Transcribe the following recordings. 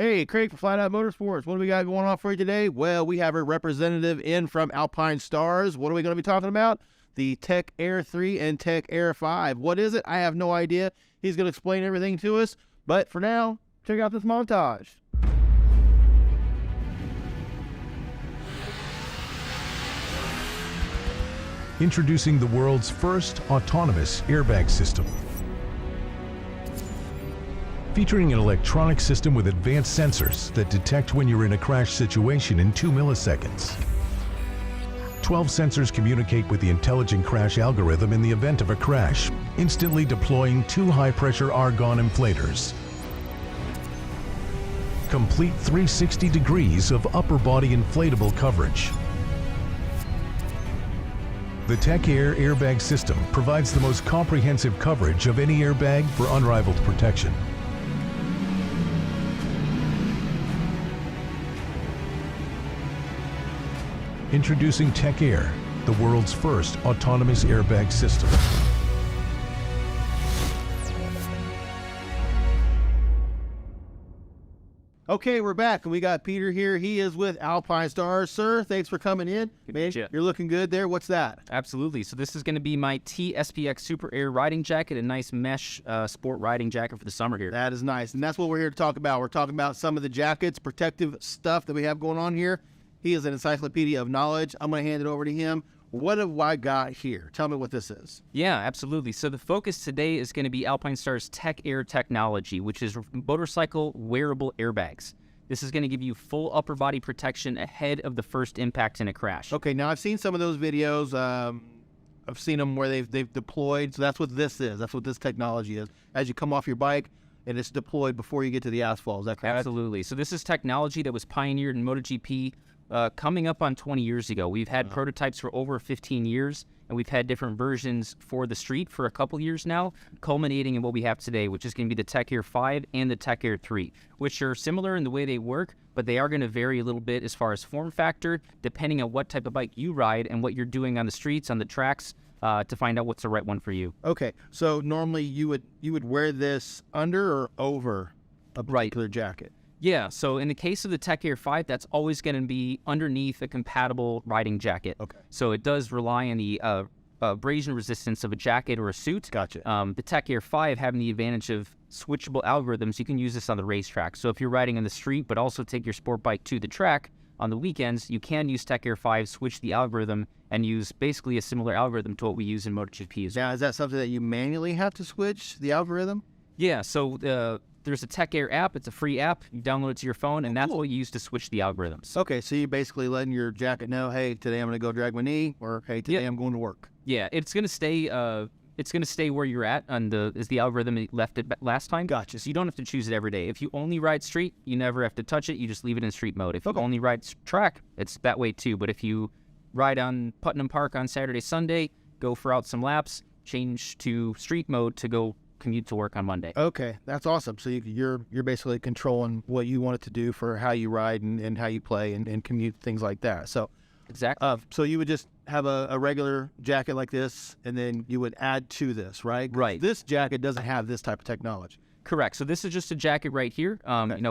Hey, Craig for Flat Out Motorsports. What do we got going on for you today? Well, we have a representative in from Alpine Stars. What are we going to be talking about? The Tech Air 3 and Tech Air 5. What is it? I have no idea. He's going to explain everything to us. But for now, check out this montage. Introducing the world's first autonomous airbag system. Featuring an electronic system with advanced sensors that detect when you're in a crash situation in 2 milliseconds. 12 sensors communicate with the intelligent crash algorithm in the event of a crash, instantly deploying 2 high-pressure argon inflators. Complete 360 degrees of upper body inflatable coverage. The Tech Air airbag system provides the most comprehensive coverage of any airbag for unrivaled protection. Introducing Tech Air, the world's first autonomous airbag system. Okay, we're back, and we got Peter here. He is with Alpine Stars. Sir, thanks for coming in. Man, you're looking good there. What's that? Absolutely. So this is going to be my TSPX Super Air riding jacket, a nice mesh sport riding jacket for the summer here. That is nice, and that's what we're here to talk about. We're talking about some of the jackets, protective stuff that we have going on here. He is an encyclopedia of knowledge. I'm going to hand it over to him. What have I got here? Tell me what this is. Yeah, absolutely. So the focus today is going to be Alpine Stars Tech Air technology, which is motorcycle wearable airbags. This is going to give you full upper body protection ahead of the first impact in a crash. Okay, now I've seen some of those videos. I've seen them where they've deployed. So that's what this is. That's what this technology is. As you come off your bike, and it's deployed before you get to the asphalt. Is that correct? Absolutely. So this is technology that was pioneered in MotoGP coming up on 20 years ago. We've had prototypes for over 15 years, and we've had different versions for the street for a couple years now, culminating in what we have today, which is going to be the Tech Air 5 and the Tech Air 3, which are similar in the way they work, but they are going to vary a little bit as far as form factor, depending on what type of bike you ride and what you're doing on the streets, on the tracks, to find out what's the right one for you. Okay, so normally you would wear this under or over a particular jacket? Yeah, so in the case of the Tech Air 5, that's always going to be underneath a compatible riding jacket. Okay. So it does rely on the abrasion resistance of a jacket or a suit. Gotcha. The Tech Air 5 having the advantage of switchable algorithms, you can use this on the racetrack. So if you're riding on the street but also take your sport bike to the track on the weekends, you can use Tech Air 5, switch the algorithm, and use basically a similar algorithm to what we use in MotoGP as well. Now, is that something that you manually have to switch, the algorithm? Yeah, so there's a Tech Air app. It's a free app. You download it to your phone, and that's what you use to switch the algorithms. Okay, so you're basically letting your jacket know, hey, today I'm going to go drag my knee, or hey, today I'm going to work. Yeah, it's going to stay. It's going to stay where you're at on the algorithm it left it last time. Gotcha. So you don't have to choose it every day. If you only ride street, you never have to touch it. You just leave it in street mode. If you only ride track, it's that way too. But if you ride on Putnam Park on Saturday, Sunday, go for out some laps, change to street mode to go commute to work on Monday. Okay, that's awesome. So you're basically controlling what you want it to do for how you ride and how you play and commute, things like that. So exactly. So you would just have a regular jacket like this, and then you would add to this, right? Right. This jacket doesn't have this type of technology. Correct. So this is just a jacket right here,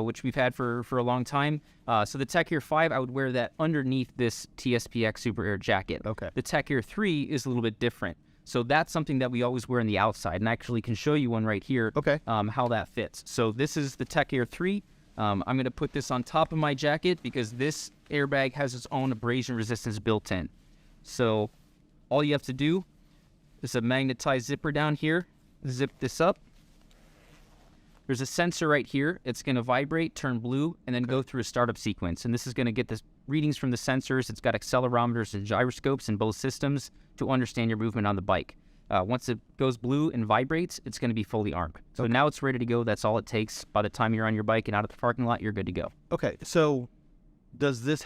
which we've had for a long time. So the Tech Air 5, I would wear that underneath this TSPX Super Air jacket. Okay. The Tech Air 3 is a little bit different. So that's something that we always wear on the outside, and I actually can show you one right here. Okay. How that fits. So this is the Tech Air 3. I'm going to put this on top of my jacket because this airbag has its own abrasion resistance built in. So all you have to do is a magnetized zipper down here. Zip this up. There's a sensor right here. It's going to vibrate, turn blue, and then go through a startup sequence. And this is going to get the readings from the sensors. It's got accelerometers and gyroscopes in both systems to understand your movement on the bike. Once it goes blue and vibrates, it's going to be fully armed. So now it's ready to go. That's all it takes. By the time you're on your bike and out of the parking lot, you're good to go. Okay, so does this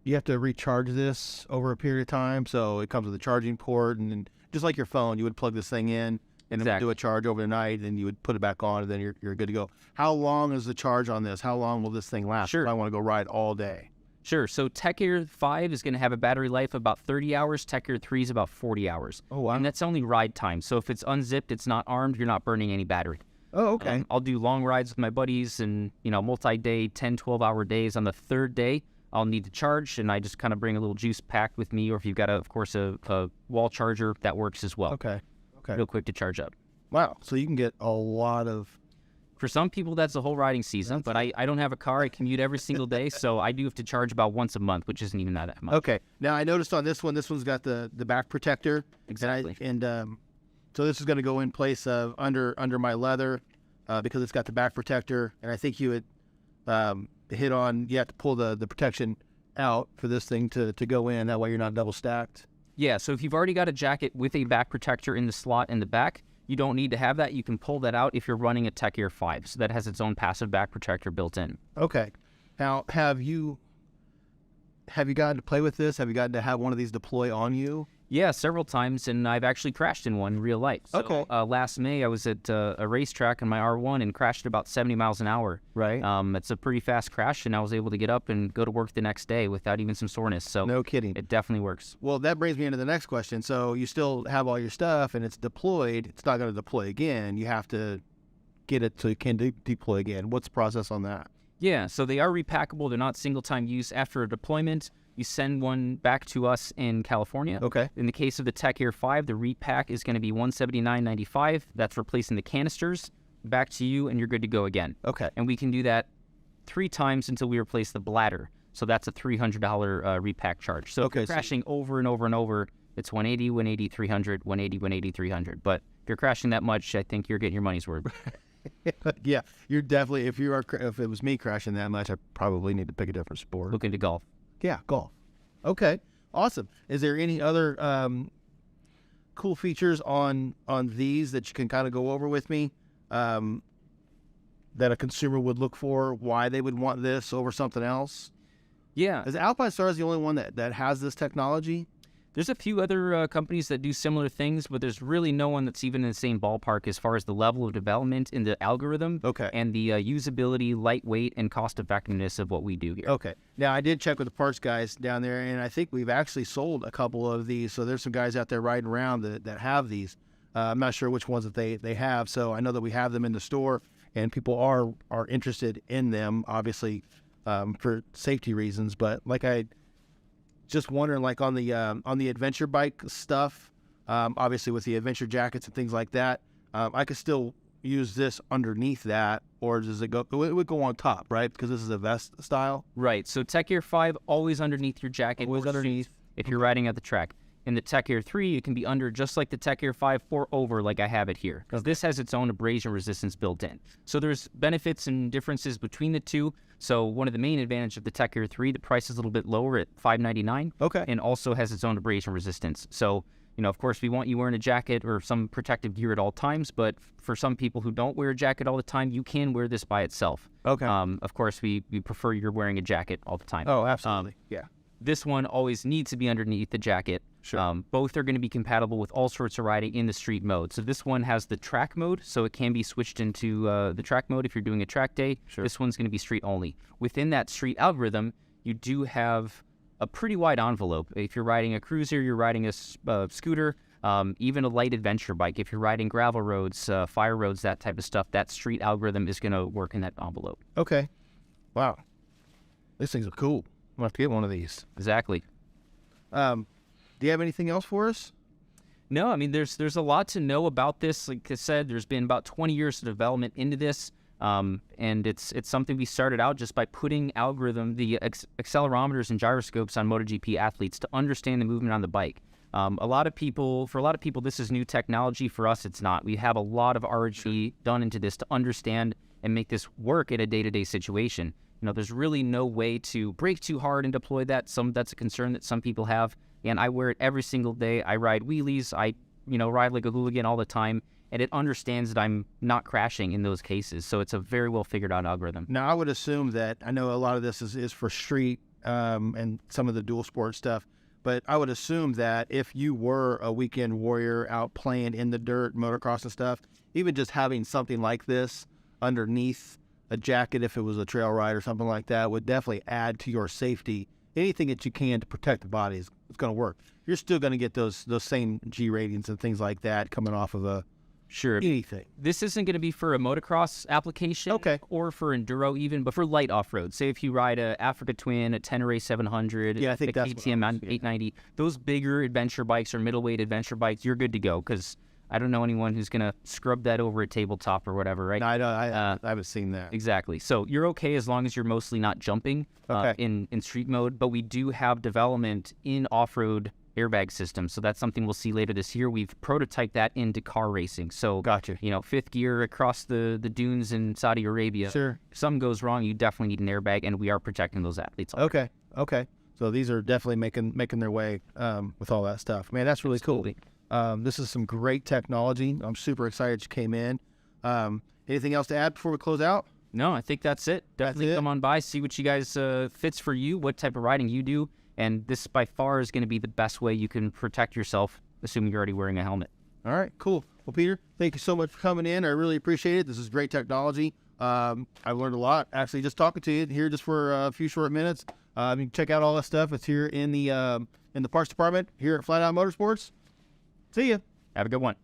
you have to recharge this over a period of time? So it comes with a charging port, and then just like your phone, you would plug this thing in, and it would do a charge over the night, and you would put it back on, and then you're good to go. How long is the charge on this? How long will this thing last? Sure. If I want to go ride all day. Sure. So Tech Air 5 is going to have a battery life of about 30 hours. Tech Air 3 is about 40 hours. Oh, wow. And that's only ride time. So if it's unzipped, it's not armed, you're not burning any battery. Oh, okay. I'll do long rides with my buddies and, multi-day, 10, 12-hour days. On the third day, I'll need to charge, and I just kind of bring a little juice pack with me, or if you've got, of course, a wall charger, that works as well. Okay. Real quick to charge up. Wow. So you can get a lot of... For some people, that's the whole riding season, but I don't have a car. I commute every single day, so I do have to charge about once a month, which isn't even that much. Okay. Now, I noticed on this one's got the back protector. Exactly. So this is going to go in place of under my leather because it's got the back protector. And I think you would you have to pull the protection out for this thing to go in. That way you're not double stacked. Yeah, so if you've already got a jacket with a back protector in the slot in the back, you don't need to have that. You can pull that out if you're running a Tech Air 5. So that has its own passive back protector built in. Okay. Now, have you gotten to play with this? Have you gotten to have one of these deploy on you? Yeah, several times, and I've actually crashed in one in real life. So, okay. Last May, I was at a racetrack in my R1 and crashed at about 70 miles an hour. Right. It's a pretty fast crash, and I was able to get up and go to work the next day without even some soreness. So no kidding. It definitely works. Well, that brings me into the next question. So you still have all your stuff, and it's deployed. It's not going to deploy again. You have to get it so it can deploy again. What's the process on that? Yeah, so they are repackable. They're not single-time use. After a deployment, you send one back to us in California. Okay. In the case of the Tech Air 5, the repack is going to be $179.95. That's replacing the canisters. Back to you, and you're good to go again. Okay. And we can do that 3 times until we replace the bladder. So that's a $300 repack charge. So if you're crashing over and over and over, it's $180, $180, $300, $180, $180, $300. But if you're crashing that much, I think you're getting your money's worth. Yeah, you're definitely. If it was me crashing that much, I probably need to pick a different sport. Look into golf. Yeah, golf. Okay, awesome. Is there any other cool features on these that you can kind of go over with me that a consumer would look for? Why they would want this over something else? Yeah. Is Alpine Star the only one that has this technology? There's a few other companies that do similar things, but there's really no one that's even in the same ballpark as far as the level of development in the algorithm and the usability, lightweight, and cost-effectiveness of what we do here. Okay. Now, I did check with the parts guys down there, and I think we've actually sold a couple of these. So there's some guys out there riding around that have these. I'm not sure which ones that they have. So I know that we have them in the store, and people are interested in them, obviously, for safety reasons. But like just wondering, like on the adventure bike stuff, obviously with the adventure jackets and things like that, I could still use this underneath that, or does it would go on top, right? Because this is a vest style. Right. So Tech Air 5 always underneath your jacket. Always underneath. If you're riding at the track. In the Tech Air 3, it can be under just like the Tech Air 5 or over like I have it here. Because this has its own abrasion resistance built in. So there's benefits and differences between the two. So one of the main advantages of the Tech Air 3, the price is a little bit lower at $599. Okay. And also has its own abrasion resistance. So, of course, we want you wearing a jacket or some protective gear at all times. But for some people who don't wear a jacket all the time, you can wear this by itself. Okay. Of course, we prefer you're wearing a jacket all the time. Oh, absolutely. Yeah. This one always needs to be underneath the jacket. Sure. Both are going to be compatible with all sorts of riding in the street mode. So this one has the track mode, so it can be switched into the track mode if you're doing a track day. Sure. This one's going to be street only. Within that street algorithm, you do have a pretty wide envelope. If you're riding a cruiser, you're riding a scooter, even a light adventure bike. If you're riding gravel roads, fire roads, that type of stuff, that street algorithm is going to work in that envelope. Okay. Wow. These things are cool. I'm going to have to get one of these. Exactly. Do you have anything else for us? No, I mean, there's a lot to know about this. Like I said, there's been about 20 years of development into this, and it's something we started out just by putting the accelerometers and gyroscopes on MotoGP athletes to understand the movement on the bike. For a lot of people, this is new technology. For us, it's not. We have a lot of R&D done into this to understand and make this work in a day-to-day situation. There's really no way to brake too hard and deploy that. That's a concern that some people have. And I wear it every single day. I ride wheelies. I, ride like a hooligan all the time. And it understands that I'm not crashing in those cases. So it's a very well figured out algorithm. Now, I would assume that, I know a lot of this is for street and some of the dual sport stuff, but I would assume that if you were a weekend warrior out playing in the dirt, motocross and stuff, even just having something like this underneath a jacket, if it was a trail ride or something like that, would definitely add to your safety. Anything that you can to protect the body is going to work. You're still going to get those same G ratings and things like that coming off of a Sure. anything. This isn't going to be for a motocross application or for enduro even, but for light off-road. Say if you ride a Africa Twin, a Tenere 700, Yeah, I think a that's KTM 890, those bigger adventure bikes or middleweight adventure bikes, you're good to go because I don't know anyone who's going to scrub that over a tabletop or whatever, right? No, I haven't seen that. Exactly. So you're okay as long as you're mostly not jumping in street mode, but we do have development in off-road airbag systems. So that's something we'll see later this year. We've prototyped that into car racing. So, Gotcha. Fifth gear across the dunes in Saudi Arabia. Sure. If something goes wrong, you definitely need an airbag, and we are protecting those athletes. Okay. So these are definitely making their way with all that stuff. Man, that's really Absolutely. cool. This is some great technology. I'm super excited you came in. Anything else to add before we close out? No, I think that's it. Definitely come on by, see what you guys fits for you, what type of riding you do. And this by far is going to be the best way you can protect yourself, assuming you're already wearing a helmet. All right, cool. Well, Peter, thank you so much for coming in. I really appreciate it. This is great technology. I've learned a lot, actually, just talking to you here just for a few short minutes. You can check out all that stuff. It's here in the parts department here at Flat Out Motorsports. See ya. Have a good one.